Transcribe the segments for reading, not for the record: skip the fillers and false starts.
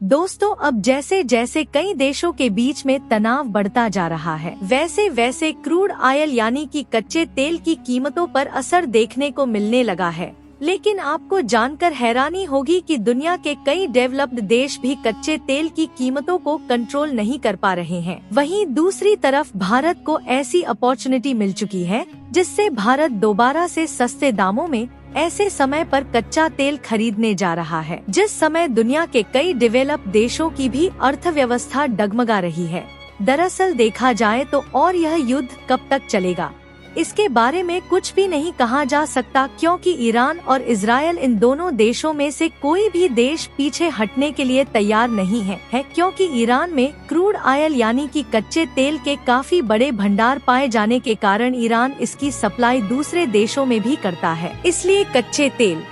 दोस्तों, अब जैसे जैसे कई देशों के बीच में तनाव बढ़ता जा रहा है, वैसे वैसे क्रूड ऑयल यानी कि कच्चे तेल की कीमतों पर असर देखने को मिलने लगा है। लेकिन आपको जानकर हैरानी होगी कि दुनिया के कई डेवलप्ड देश भी कच्चे तेल की कीमतों को कंट्रोल नहीं कर पा रहे हैं। वहीं दूसरी तरफ भारत को ऐसी अपॉर्चुनिटी मिल चुकी है जिससे भारत दोबारा से सस्ते दामों में ऐसे समय पर कच्चा तेल खरीदने जा रहा है, जिस समय दुनिया के कई डेवलप देशों की भी अर्थव्यवस्था डगमगा रही है। दरअसल देखा जाए तो और यह युद्ध कब तक चलेगा, इसके बारे में कुछ भी नहीं कहा जा सकता, क्योंकि ईरान और इजरायल इन दोनों देशों में से कोई भी देश पीछे हटने के लिए तैयार नहीं है, क्योंकि ईरान में क्रूड ऑयल यानी कि कच्चे तेल के काफी बड़े भंडार पाए जाने के कारण ईरान इसकी सप्लाई दूसरे देशों में भी करता है। इसलिए कच्चे तेल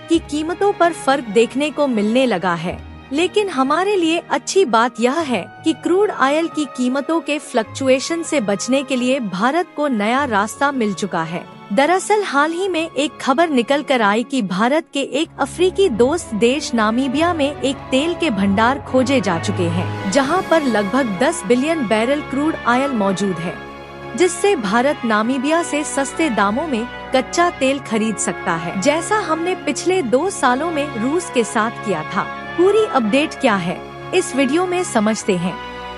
की कीमतों पर फर्क देखने को मिलने लगा है। लेकिन हमारे लिए अच्छी बात यह है कि क्रूड ऑयल की कीमतों के फ्लक्चुएशन से बचने के लिए भारत को नया रास्ता मिल चुका है। दरअसल हाल ही में एक खबर निकल कर आई कि भारत के एक अफ्रीकी दोस्त देश नामीबिया में एक तेल के भंडार खोजे जा चुके हैं, जहां पर लगभग 10 बिलियन बैरल क्रूड ऑयल मौजूद है, जिससे भारत नामीबिया से सस्ते दामों में कच्चा तेल खरीद सकता है, जैसा हमने पिछले 2 सालों में रूस के साथ किया था। पूरी अपडेट क्या है इस वीडियो में समझते हैं।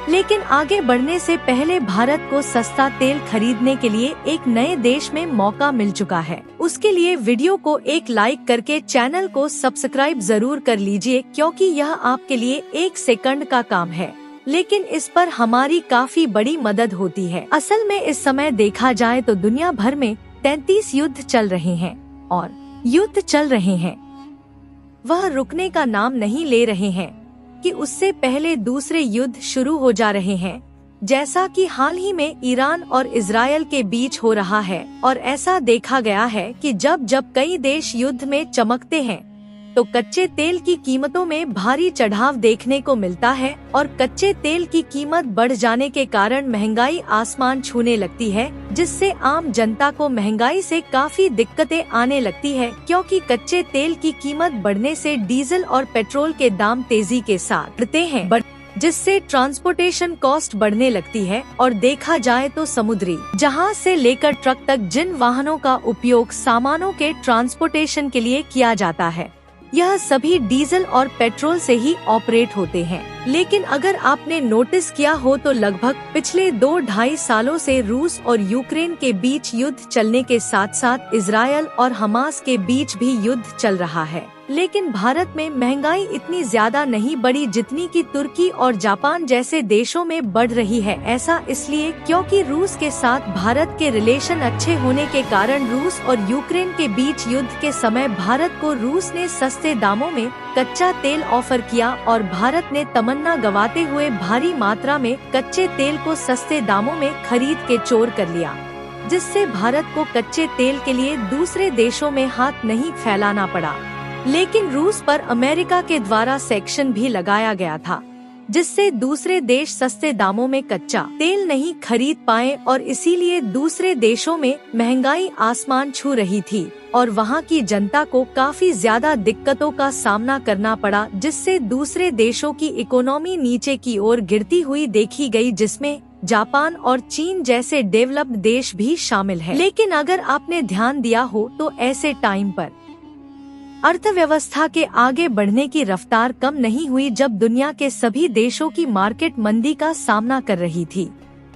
लेकिन आगे बढ़ने से पहले भारत को सस्ता तेल खरीदने के लिए एक नए देश में मौका मिल चुका है। उसके लिए वीडियो को एक लाइक करके चैनल को सब्सक्राइब जरूर कर लीजिए, क्योंकि यह आपके लिए 1 सेकंड का काम है, लेकिन इस पर हमारी काफी बड़ी मदद होती है। असल में इस समय देखा जाए तो दुनिया भर में 33 युद्ध चल रहे हैं, और युद्ध चल रहे हैं वह रुकने का नाम नहीं ले रहे हैं कि उससे पहले दूसरे युद्ध शुरू हो जा रहे हैं, जैसा कि हाल ही में ईरान और इजरायल के बीच हो रहा है। और ऐसा देखा गया है कि जब जब कई देश युद्ध में चमकते हैं तो कच्चे तेल की कीमतों में भारी चढ़ाव देखने को मिलता है, और कच्चे तेल की कीमत बढ़ जाने के कारण महंगाई आसमान छूने लगती है, जिससे आम जनता को महंगाई से काफी दिक्कतें आने लगती है, क्योंकि कच्चे तेल की कीमत बढ़ने से डीजल और पेट्रोल के दाम तेजी के साथ बढ़ते हैं, जिससे ट्रांसपोर्टेशन कॉस्ट बढ़ने लगती है। और देखा जाए तो समुद्री जहाज से लेकर ट्रक तक जिन वाहनों का उपयोग सामानों के ट्रांसपोर्टेशन के लिए किया जाता है, यह सभी डीजल और पेट्रोल से ही ऑपरेट होते हैं। लेकिन अगर आपने नोटिस किया हो तो लगभग पिछले 2-2.5 सालों से रूस और यूक्रेन के बीच युद्ध चलने के साथ साथ इजरायल और हमास के बीच भी युद्ध चल रहा है। लेकिन भारत में महंगाई इतनी ज्यादा नहीं बढ़ी जितनी कि तुर्की और जापान जैसे देशों में बढ़ रही है। ऐसा इसलिए क्योंकि रूस के साथ भारत के रिलेशन अच्छे होने के कारण रूस और यूक्रेन के बीच युद्ध के समय भारत को रूस ने सस्ते दामों में कच्चा तेल ऑफर किया, और भारत ने तमन्ना गवाते हुए भारी मात्रा में कच्चे तेल को सस्ते दामों में खरीद के चोर कर लिया, जिससे भारत को कच्चे तेल के लिए दूसरे देशों में हाथ नहीं फैलाना पड़ा। लेकिन रूस पर अमेरिका के द्वारा सेक्शन भी लगाया गया था, जिससे दूसरे देश सस्ते दामों में कच्चा तेल नहीं खरीद पाए, और इसीलिए दूसरे देशों में महंगाई आसमान छू रही थी और वहां की जनता को काफी ज्यादा दिक्कतों का सामना करना पड़ा, जिससे दूसरे देशों की इकोनॉमी नीचे की ओर गिरती हुई देखी गई, जिसमें जापान और चीन जैसे डेवलप्ड देश भी शामिल है। लेकिन अगर आपने ध्यान दिया हो तो ऐसे टाइम पर अर्थव्यवस्था के आगे बढ़ने की रफ्तार कम नहीं हुई, जब दुनिया के सभी देशों की मार्केट मंदी का सामना कर रही थी।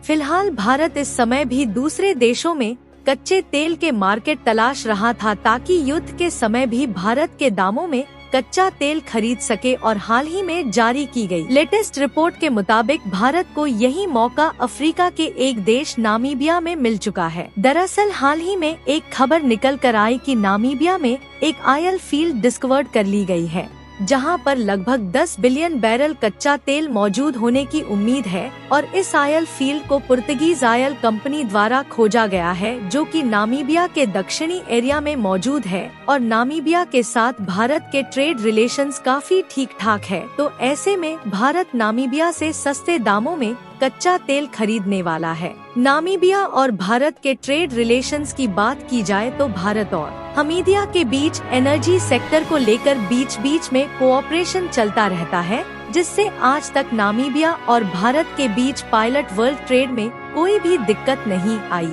फिलहाल भारत इस समय भी दूसरे देशों में कच्चे तेल के मार्केट तलाश रहा था, ताकि युद्ध के समय भी भारत के दामों में कच्चा तेल खरीद सके। और हाल ही में जारी की गई लेटेस्ट रिपोर्ट के मुताबिक भारत को यही मौका अफ्रीका के एक देश नामीबिया में मिल चुका है। दरअसल हाल ही में एक खबर निकल कर आई कि नामीबिया में एक ऑयल फील्ड डिस्कवर्ड कर ली गई है, जहां पर लगभग 10 बिलियन बैरल कच्चा तेल मौजूद होने की उम्मीद है। और इस ऑयल फील्ड को पुर्तगीज ऑयल कंपनी द्वारा खोजा गया है, जो कि नामीबिया के दक्षिणी एरिया में मौजूद है। और नामीबिया के साथ भारत के ट्रेड रिलेशंस काफी ठीक ठाक है, तो ऐसे में भारत नामीबिया से सस्ते दामों में कच्चा तेल खरीदने वाला है। नामीबिया और भारत के ट्रेड रिलेशंस की बात की जाए तो भारत और हमीदिया के बीच एनर्जी सेक्टर को लेकर बीच बीच में कोऑपरेशन चलता रहता है, जिससे आज तक नामीबिया और भारत के बीच पायलट वर्ल्ड ट्रेड में कोई भी दिक्कत नहीं आई।